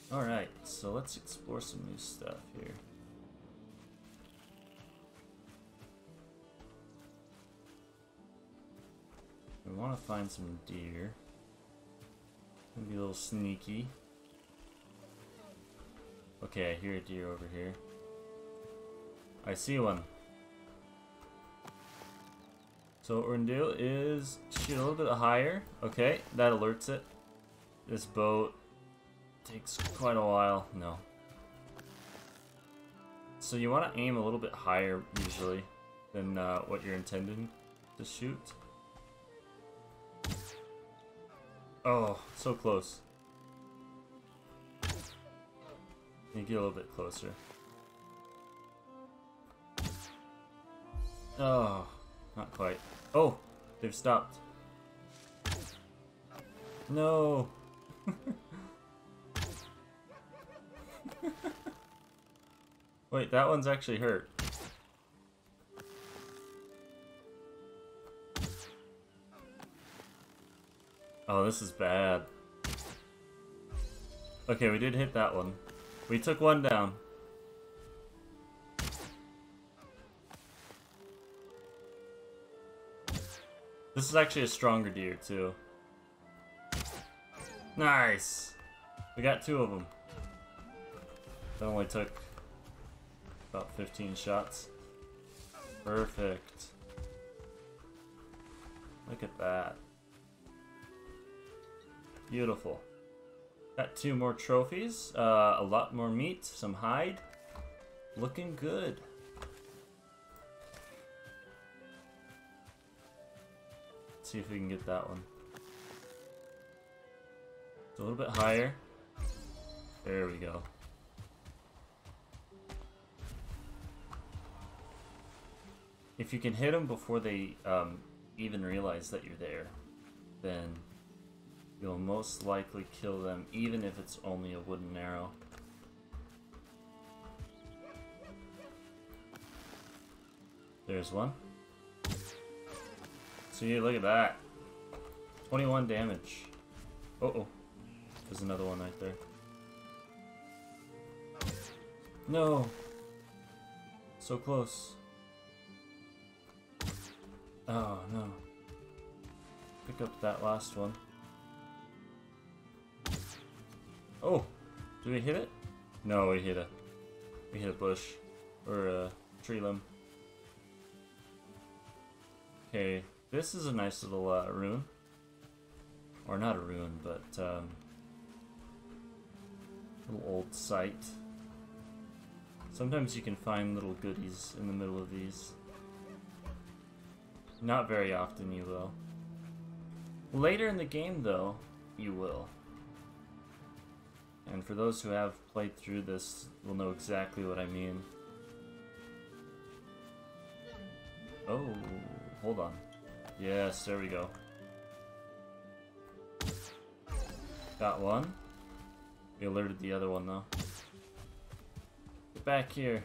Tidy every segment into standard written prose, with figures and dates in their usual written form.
Alright, so let's explore some new stuff here. We want to find some deer. Maybe a little sneaky. Okay, I hear a deer over here. I see one. So what we're gonna do is shoot a little bit higher. Okay, that alerts it. This boat takes quite a while. No. So you want to aim a little bit higher usually than what you're intending to shoot. Oh, so close. You get a little bit closer. Oh, not quite. Oh, they've stopped. No. Wait, that one's actually hurt. Oh, this is bad. Okay, we did hit that one. We took one down. This is actually a stronger deer, too. Nice! We got 2 of them. That only took about 15 shots. Perfect. Look at that. Beautiful. Got 2 more trophies, a lot more meat, some hide. Looking good. Let's see if we can get that one. It's a little bit higher. There we go. If you can hit them before they even realize that you're there, then you'll most likely kill them, even if it's only a wooden arrow. There's one. See, look at that. 21 damage. Uh-oh. There's another one right there. No! So close. Oh, no. Pick up that last one. Oh! Did we hit it? No, we hit a bush. Or a tree limb. Okay, this is a nice little rune. Or not a rune, but little old site. Sometimes you can find little goodies in the middle of these. Not very often you will. Later in the game, though, you will. And for those who have played through this, will know exactly what I mean. Oh, hold on. Yes, there we go. Got one. We alerted the other one, though. Get back here.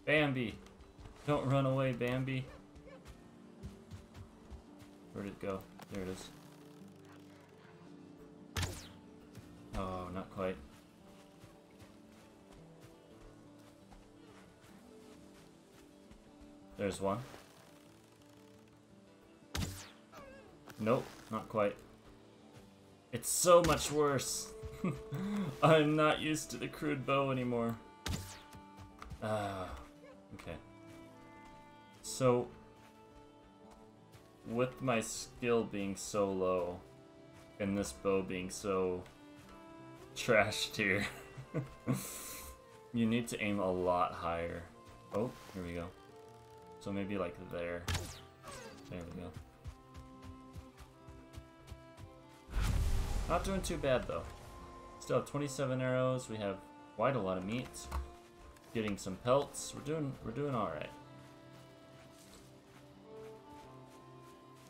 Bambi! Don't run away, Bambi. Where'd it go? There it is. Oh, not quite. There's one. Nope, not quite. It's so much worse. I'm not used to the crude bow anymore. Okay. So, with my skill being so low, and this bow being so trashed here, you need to aim a lot higher. Oh, here we go. So maybe like there. There we go. Not doing too bad though. Still have 27 arrows. We have quite a lot of meat. Getting some pelts. We're doing all right.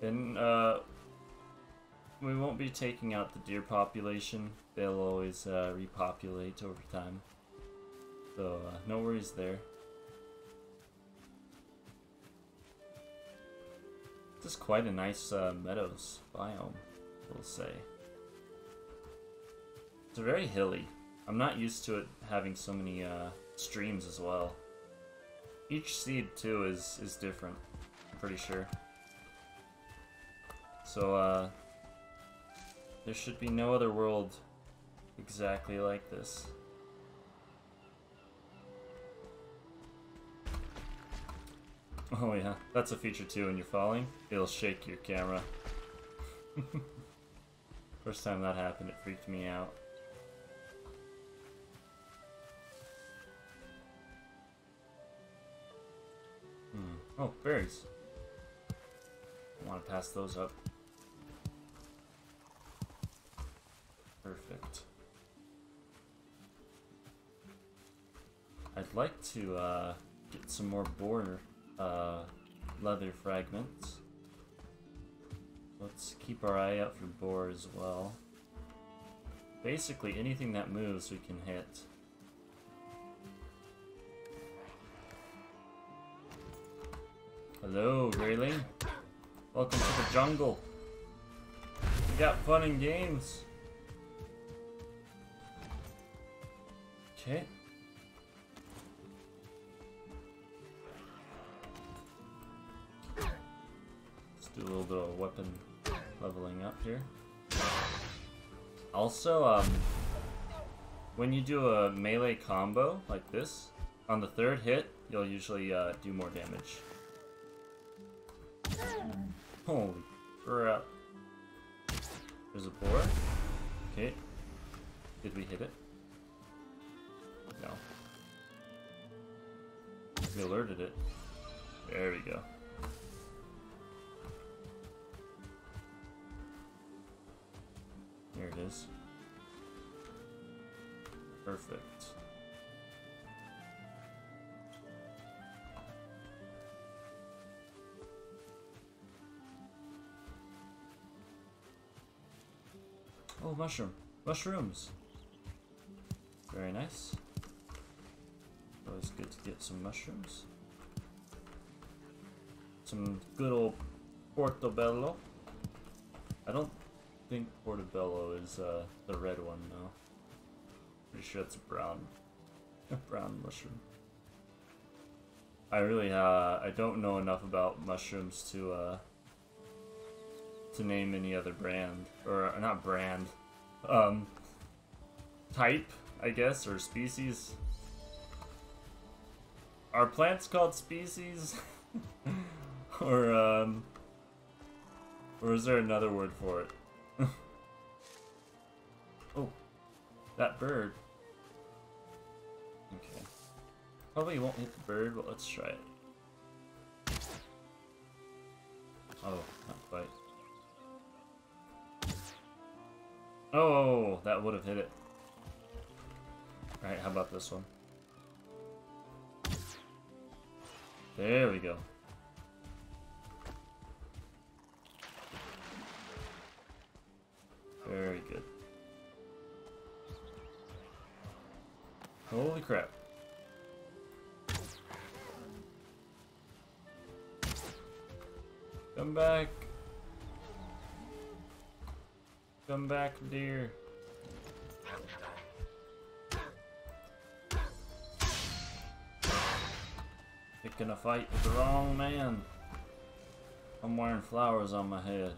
And we won't be taking out the deer population. They'll always repopulate over time. So no worries there. This is quite a nice meadows biome, we'll say. It's very hilly. I'm not used to it having so many streams as well. Each seed too is different, I'm pretty sure. So there should be no other world exactly like this. Oh yeah, that's a feature too. When you're falling, it'll shake your camera. First time that happened, it freaked me out. Oh, berries. I want to pass those up. Perfect. I'd like to get some more boar leather fragments. Let's keep our eye out for boar as well. Basically, anything that moves we can hit. Hello, Grayling. Welcome to the jungle. We got fun and games. Okay. Let's do a little bit of weapon leveling up here. Also, when you do a melee combo like this, on the third hit, you'll usually do more damage. Holy crap. There's a boar. Okay. Did we hit it? No. We alerted it. There we go. There it is. Perfect. Oh, mushroom. Mushrooms. Very nice. Always good to get some mushrooms. Some good old portobello. I don't think portobello is the red one, though. Pretty sure it's a brown, brown mushroom. I really I don't know enough about mushrooms to name any other brand, or not brand, type, I guess, or species. Are plants called species? or is there another word for it? Oh, that bird. Okay. Probably won't hit the bird, but let's try it. Oh, not quite. Oh, that would have hit it. Alright, how about this one? There we go. Very good. Holy crap. Come back. Come back, dear. Picking a fight with the wrong man. I'm wearing flowers on my head.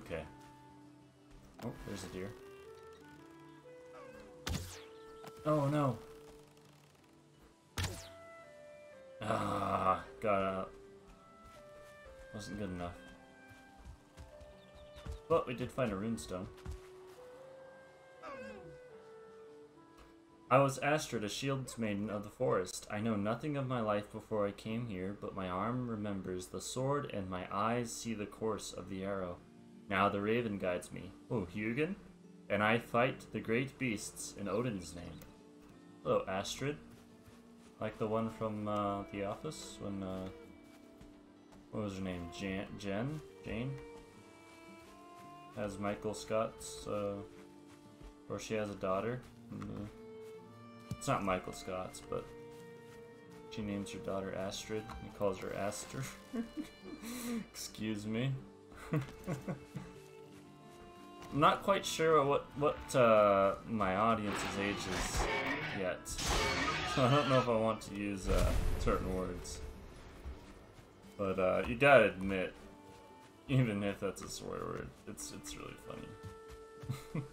Okay. Oh, there's a deer. Oh no. Ah, got out. Wasn't good enough. But we did find a runestone. I was Astrid, a shields maiden of the forest. I know nothing of my life before I came here, but my arm remembers the sword and my eyes see the course of the arrow. Now the raven guides me. Oh, Hugin? And I fight the great beasts in Odin's name. Hello, Astrid. Like the one from The Office when, what was her name? Jane? Has Michael Scott's, or she has a daughter. It's not Michael Scott's, but she names her daughter Astrid. He calls her Aster. Excuse me. I'm not quite sure what my audience's age is yet, so I don't know if I want to use certain words. But you gotta admit, even if that's a swear word, it's really funny.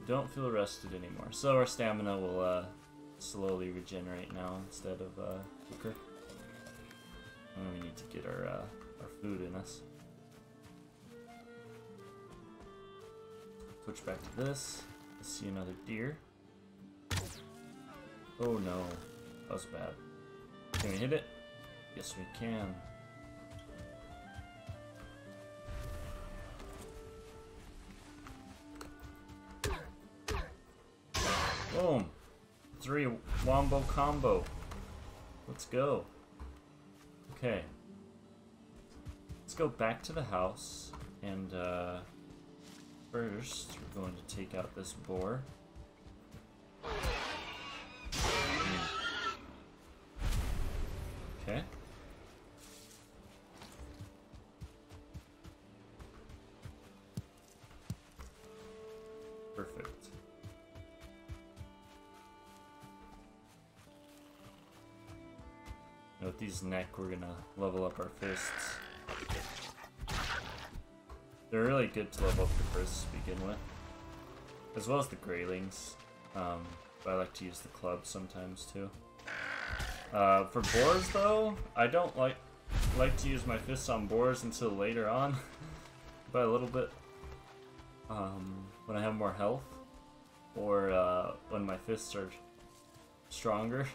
Don't feel rested anymore, so our stamina will slowly regenerate now instead of quicker. And we need to get our food in us. Switch back to this. Let's see another deer. Oh no, that was bad. Can we hit it? Yes, we can. Boom! 3 wombo combo. Let's go. Okay. Let's go back to the house and first we're going to take out this boar. Okay. Perfect. Now with these neck, we're gonna level up our fists. They're really good to level up your fists to begin with, as well as the graylings. But I like to use the club sometimes too. For boars though, I don't like to use my fists on boars until later on, by a little bit. When I have more health, or when my fists are stronger,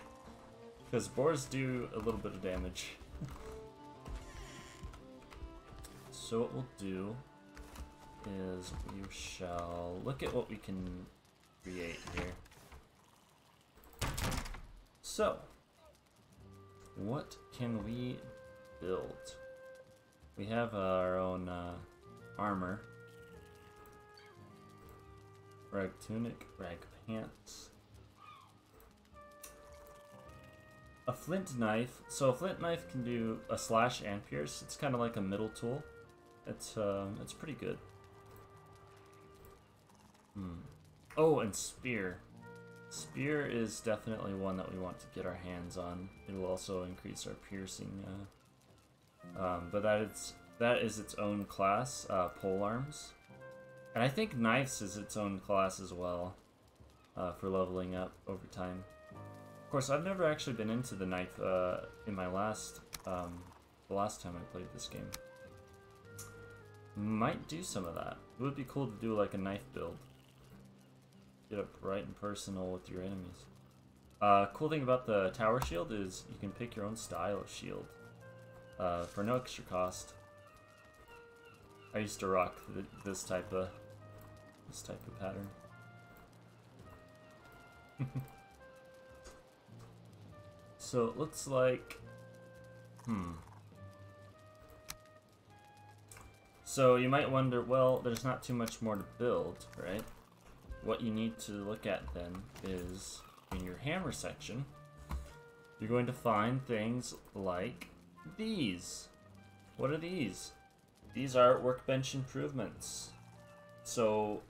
because boars do a little bit of damage. So what we'll do is we shall look at what we can create here. So, what can we build? We have our own armor. Rag tunic, rag pants. A flint knife. So a flint knife can do a slash and pierce. It's kind of like a middle tool. It's pretty good. Oh, and spear. Spear is definitely one that we want to get our hands on. It'll also increase our piercing. But that is its own class, pole arms. And I think knives is its own class as well, for leveling up over time. Of course, I've never actually been into the knife in my the last time I played this game. Might do some of that. It would be cool to do like a knife build. Get up right and personal with your enemies. Cool thing about the tower shield is you can pick your own style of shield for no extra cost. I used to rock this type of pattern. So it looks like, So you might wonder, well, there's not too much more to build, right? What you need to look at then is in your hammer section, you're going to find things like these. What are these? These are Workbench Improvements. So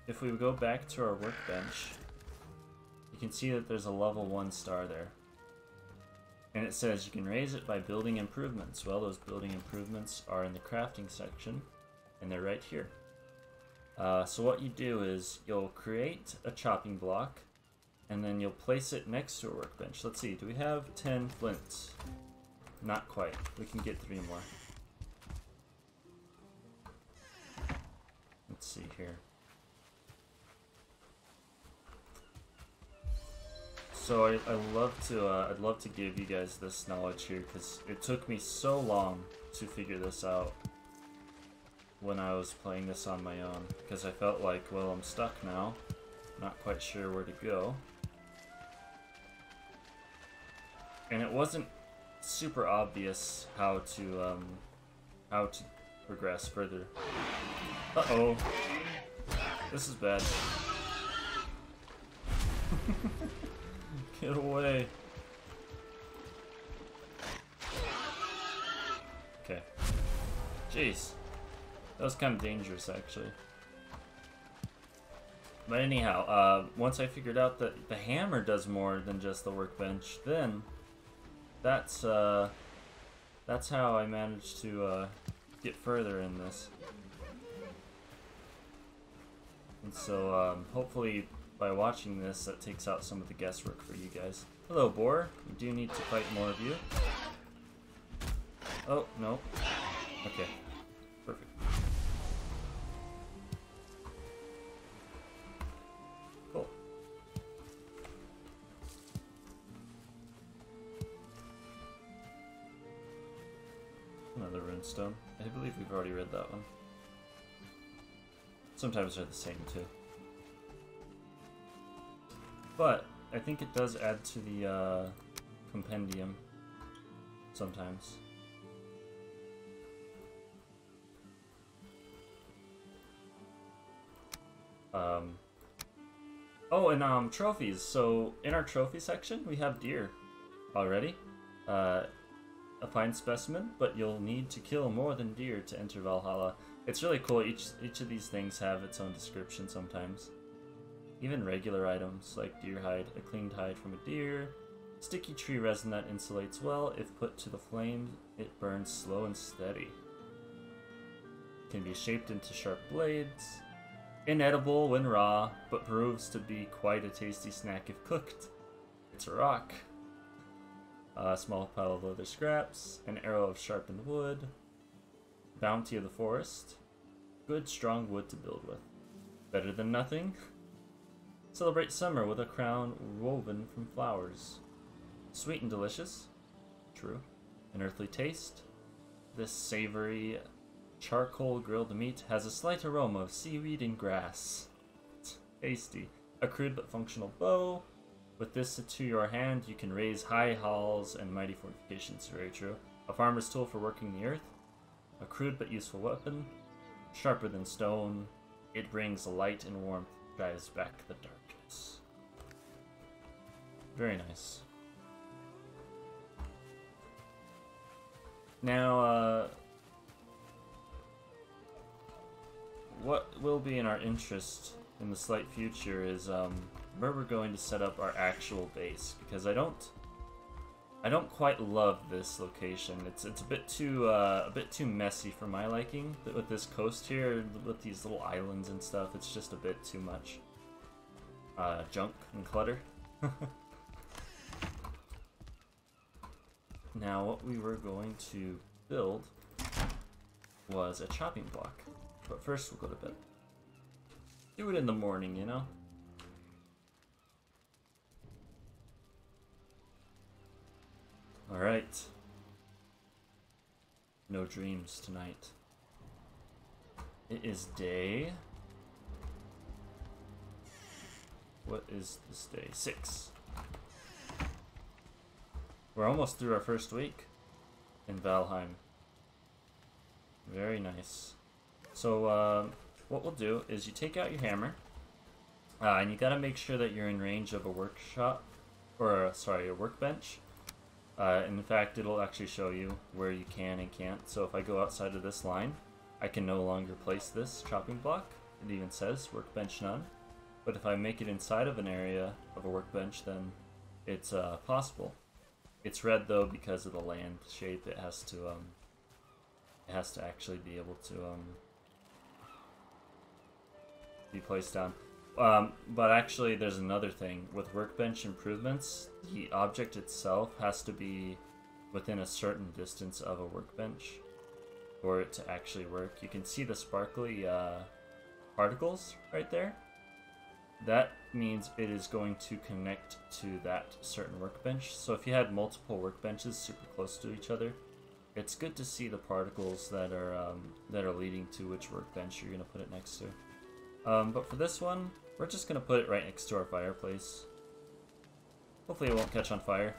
if we go back to our workbench, you can see that there's a level 1 star there. And it says you can raise it by building improvements. Well, those building improvements are in the crafting section, and they're right here. So what you do is you'll create a chopping block, and then you'll place it next to a workbench. Let's see, do we have 10 flints? Not quite. We can get 3 more. Let's see here. So I'd love to give you guys this knowledge here, because it took me so long to figure this out when I was playing this on my own, because I felt like, well, I'm stuck now, not quite sure where to go, and it wasn't super obvious how to progress further. Uh-oh, this is bad. Get away. Okay. Jeez. That was kind of dangerous, actually. But anyhow, once I figured out that the hammer does more than just the workbench, then that's how I managed to get further in this. And so hopefully by watching this, that takes out some of the guesswork for you guys. Hello, boar. We do need to fight more of you. Oh, no. Okay. Perfect. Cool. Another runestone. I believe we've already read that one. Sometimes they're the same too. But I think it does add to the compendium sometimes. Oh, and trophies. So in our trophy section, we have deer already. A fine specimen, but you'll need to kill more than deer to enter Valhalla. It's really cool. Each of these things have its own description sometimes. Even regular items like deer hide, a cleaned hide from a deer, sticky tree resin that insulates well. If put to the flame, it burns slow and steady. Can be shaped into sharp blades. Inedible when raw, but proves to be quite a tasty snack if cooked. It's a rock. A small pile of leather scraps, an arrow of sharpened wood, bounty of the forest, good strong wood to build with. Better than nothing. Celebrate summer with a crown woven from flowers. Sweet and delicious. True. An earthly taste. This savory charcoal grilled meat has a slight aroma of seaweed and grass. It's tasty. A crude but functional bow. With this to your hand, you can raise high halls and mighty fortifications. Very true. A farmer's tool for working the earth. A crude but useful weapon. Sharper than stone. It brings light and warmth. Drives back the darkness. Very nice. Now, what will be in our interest in the slight future is where we're going to set up our actual base, because I don't quite love this location. It's a bit too messy for my liking. With this coast here, with these little islands and stuff, it's just a bit too much junk and clutter. Now, what we were going to build was a chopping block, but first we'll go to bed. Do it in the morning, you know? Alright. No dreams tonight. It is day... What is this day? 6. We're almost through our first week in Valheim. Very nice. So, what we'll do is you take out your hammer, and you gotta make sure that you're in range of a workshop, or sorry, a workbench. In fact, it'll actually show you where you can and can't. So if I go outside of this line, I can no longer place this chopping block. It even says workbench none. But if I make it inside of an area of a workbench, then it's possible. It's red though because of the land shape. It has to actually be able to be placed down. But actually there's another thing. With Workbench Improvements, the object itself has to be within a certain distance of a workbench for it to actually work. You can see the sparkly particles right there. That means it is going to connect to that certain workbench. So if you had multiple workbenches super close to each other, it's good to see the particles that are leading to which workbench you're going to put it next to. But for this one, we're just going to put it right next to our fireplace. Hopefully it won't catch on fire.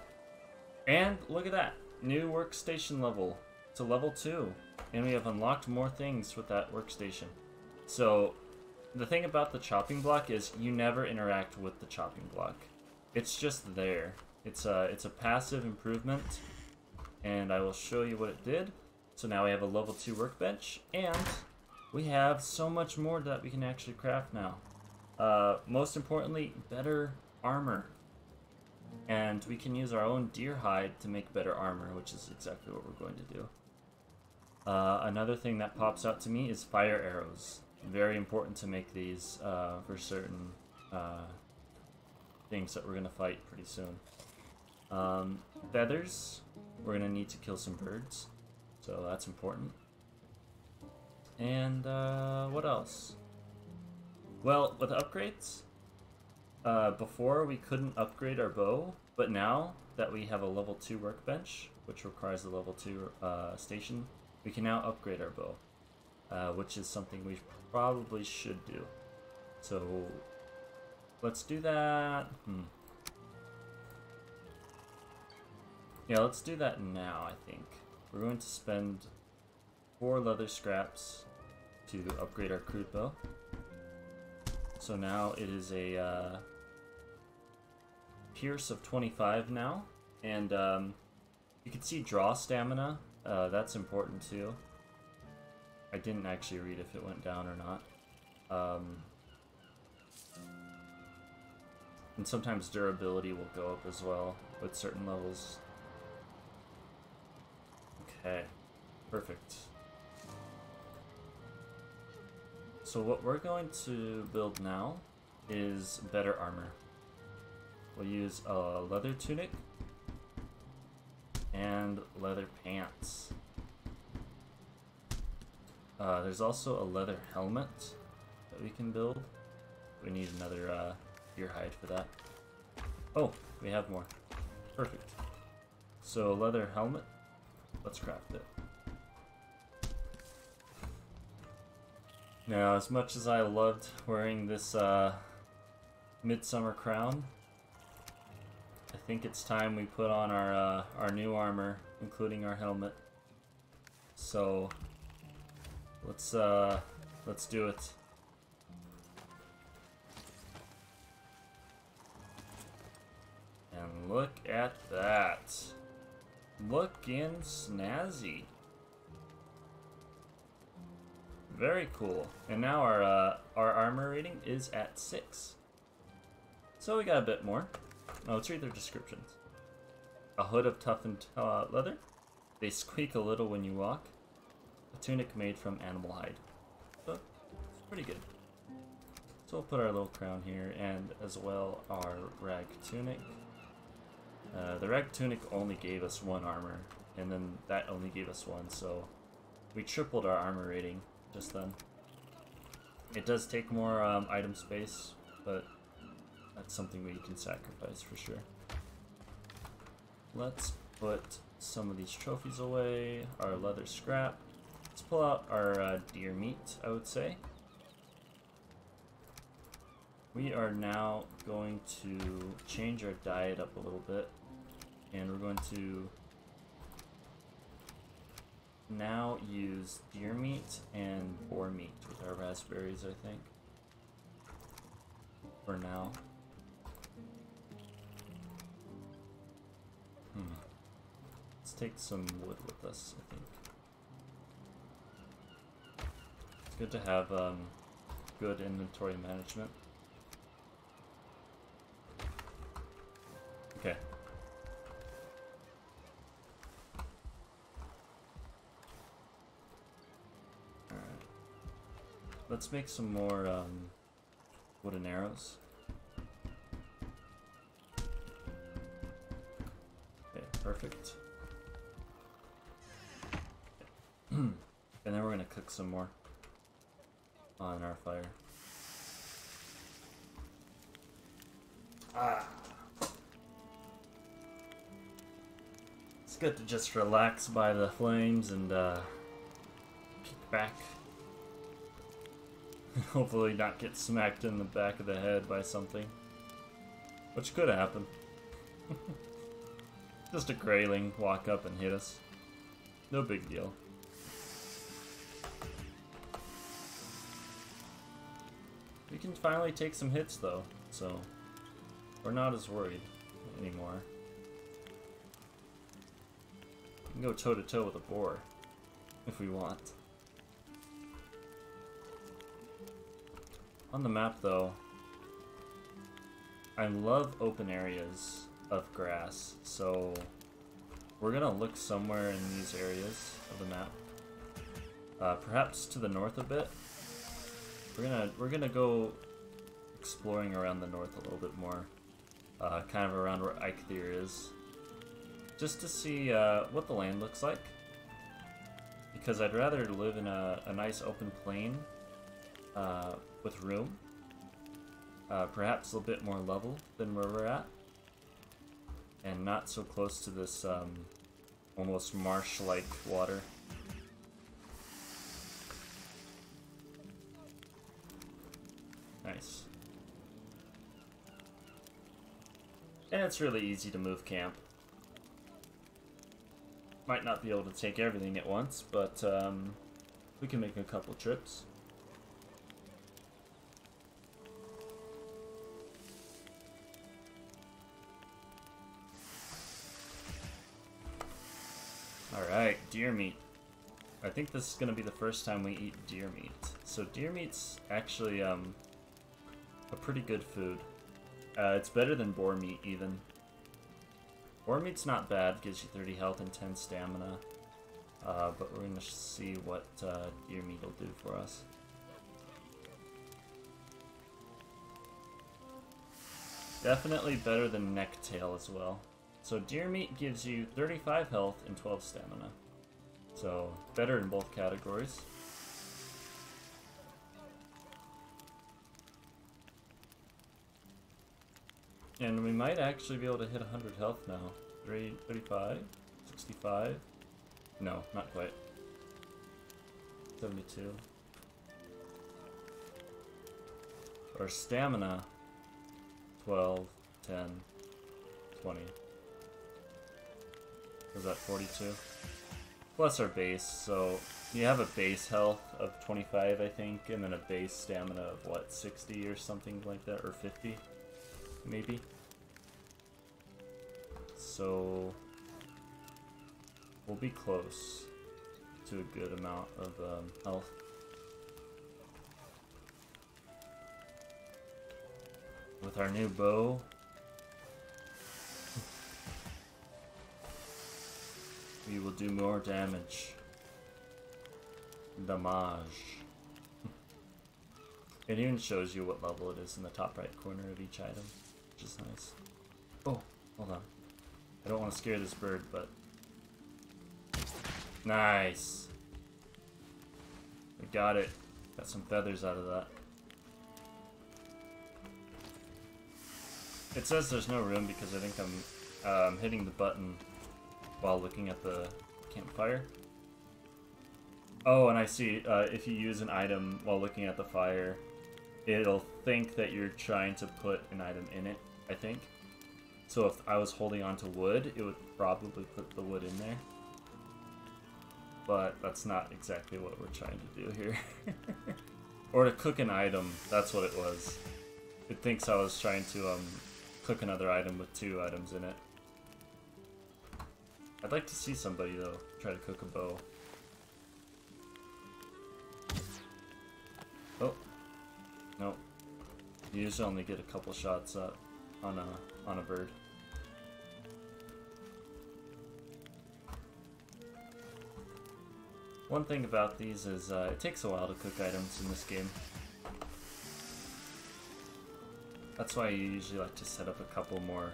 And look at that! New workstation level to level 2. And we have unlocked more things with that workstation. So, the thing about the chopping block is you never interact with the chopping block. It's just there. It's a passive improvement. And I will show you what it did. So now we have a level 2 workbench. And We have so much more that we can actually craft now. Most importantly, better armor. And we can use our own deer hide to make better armor, which is exactly what we're going to do. Another thing that pops out to me is fire arrows. Very important to make these for certain things that we're going to fight pretty soon. Feathers. We're going to need to kill some birds, so that's important. And what else? Well, with upgrades, before we couldn't upgrade our bow, but now that we have a level 2 workbench, which requires a level 2 station, we can now upgrade our bow, which is something we probably should do. So let's do that. Yeah, let's do that now, I think. We're going to spend 4 leather scraps to upgrade our crude bow. So now it is a Pierce of 25 now, and you can see draw stamina. That's important too. I didn't actually read if it went down or not. And sometimes durability will go up as well with certain levels. Okay, perfect. So what we're going to build now is better armor. We'll use a leather tunic and leather pants. There's also a leather helmet that we can build. We need another deer hide for that. Oh, we have more. Perfect. So leather helmet, let's craft it. Now, as much as I loved wearing this midsummer crown, I think it's time we put on our new armor, including our helmet. So let's do it. And look at that. Looking snazzy. Very cool. And now our armor rating is at 6. So we got a bit more. Oh, let's read their descriptions. A hood of toughened leather. They squeak a little when you walk. A tunic made from animal hide. So, it's pretty good. So we'll put our little crown here, and as well our rag tunic. The rag tunic only gave us 1 armor, and then that only gave us 1, so we tripled our armor rating just then. It does take more item space, but that's something we can sacrifice for sure. Let's put some of these trophies away, our leather scrap. Let's pull out our deer meat, I would say. We are now going to change our diet up a little bit, and we're going to now use deer meat and boar meat with our raspberries, I think, for now. Let's take some wood with us, I think. It's good to have good inventory management. Okay. Alright. Let's make some more wooden arrows. Okay, perfect. And then we're gonna cook some more on our fire. It's good to just relax by the flames and kick back. Hopefully not get smacked in the back of the head by something. Which could happen. Just a grayling walk up and hit us. No big deal. We can finally take some hits though, so we're not as worried anymore. We can go toe to toe with a boar if we want. On the map, though, I love open areas of grass, so we're gonna look somewhere in these areas of the map. Perhaps to the north a bit. We're gonna go exploring around the north a little bit more, kind of around where Eikthyr is, just to see what the land looks like. Because I'd rather live in a nice open plain with room, perhaps a little bit more level than where we're at, and not so close to this almost marsh-like water. Nice. And it's really easy to move camp. Might not be able to take everything at once, but we can make a couple trips. Alright, deer meat. I think this is going to be the first time we eat deer meat. So deer meat's actually a pretty good food. It's better than boar meat, even. Boar meat's not bad, gives you 30 health and 10 stamina. But we're going to see what deer meat will do for us. Definitely better than necktail as well. So deer meat gives you 35 health and 12 stamina. So better in both categories. And we might actually be able to hit 100 health now. 35, 65. No, not quite. 72. Our stamina, 12, 10, 20. Was that 42? Plus our base, so you have a base health of 25, I think, and then a base stamina of, what, 60 or something like that, or 50, maybe? So we'll be close to a good amount of health. With our new bow, we will do more damage. Damage. It even shows you what level it is in the top right corner of each item, which is nice. Oh, hold on. I don't want to scare this bird, but... Nice! We got it. Got some feathers out of that. It says there's no room because I think I'm hitting the button while looking at the campfire. Oh, and I see, if you use an item while looking at the fire, it'll think that you're trying to put an item in it, I think. So if I was holding onto wood, it would probably put the wood in there. But that's not exactly what we're trying to do here. Or to cook an item, that's what it was. It thinks I was trying to cook another item with 2 items in it. I'd like to see somebody, though, try to cook a bow. Oh. Nope. You usually only get a couple shots up on a bird. One thing about these is it takes a while to cook items in this game. That's why you usually like to set up a couple more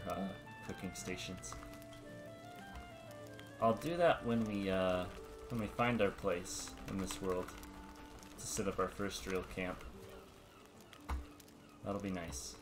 cooking stations. I'll do that when we find our place in this world to set up our first real camp. That'll be nice.